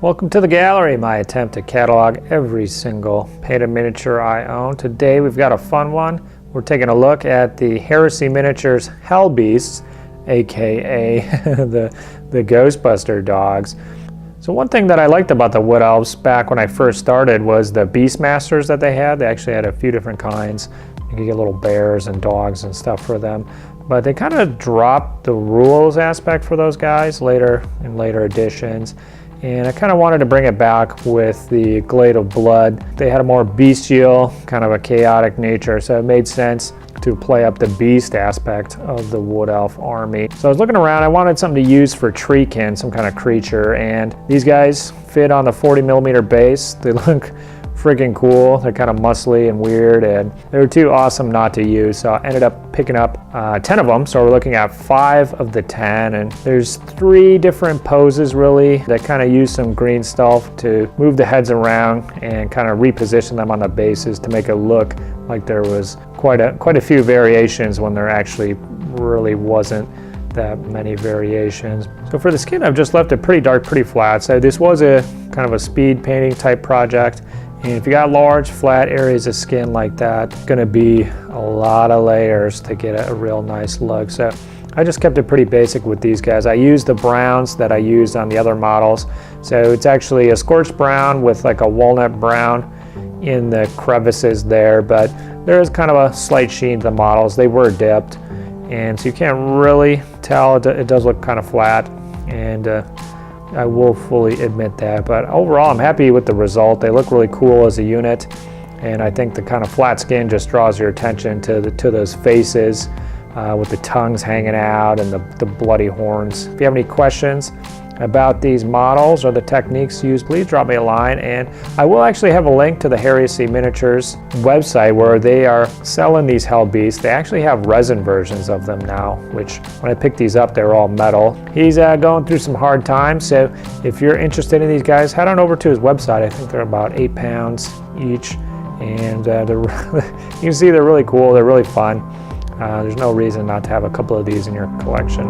Welcome to the gallery, my attempt to catalog every single painted miniature I own. Today we've got a fun one. We're taking a look at the Heresy Miniatures Hellbeasts, aka the Ghostbuster Dogs. So one thing that I liked about the Wood Elves back when I first started was the Beastmasters that they had. They actually had a few different kinds. You could get little bears and dogs and stuff for them. But they kind of dropped the rules aspect for those guys in later editions. And I kind of wanted to bring it back with the Glade of Blood. They had a more bestial, kind of a chaotic nature, so it made sense to play up the beast aspect of the Wood Elf army. So I was looking around, I wanted something to use for Treeking, some kind of creature, and these guys fit on the 40mm base. They look freaking cool. They're kind of muscly and weird, and they were too awesome not to use, so I ended up picking up 10 of them. So we're looking at 5 of the 10, and there's 3 different poses really that kind of use some green stuff to move the heads around and kind of reposition them on the bases to make it look like there was quite a few variations when there actually really wasn't that many variations. So for the skin, I've just left it pretty dark, pretty flat. So this was a kind of a speed painting type project. And if you got large, flat areas of skin like that, it's gonna be a lot of layers to get a real nice look. So I just kept it pretty basic with these guys. I used the browns that I used on the other models. So it's actually a scorched brown with like a walnut brown in the crevices there, but there is kind of a slight sheen to the models. They were dipped, and so you can't really tell. It does look kind of flat, and I will fully admit that, but overall I'm happy with the result. They look really cool as a unit, and I think the kind of flat skin just draws your attention to those faces with the tongues hanging out and the bloody horns. If you have any questions about these models or the techniques used, please drop me a line, and I will actually have a link to the Heresy Miniatures website where they are selling these Hellbeasts. They actually have resin versions of them now, which when I picked these up, they're all metal. He's going through some hard times, so if you're interested in these guys, head on over to his website. I think they're about £8 each, and you can see they're really cool, they're really fun. There's no reason not to have a couple of these in your collection.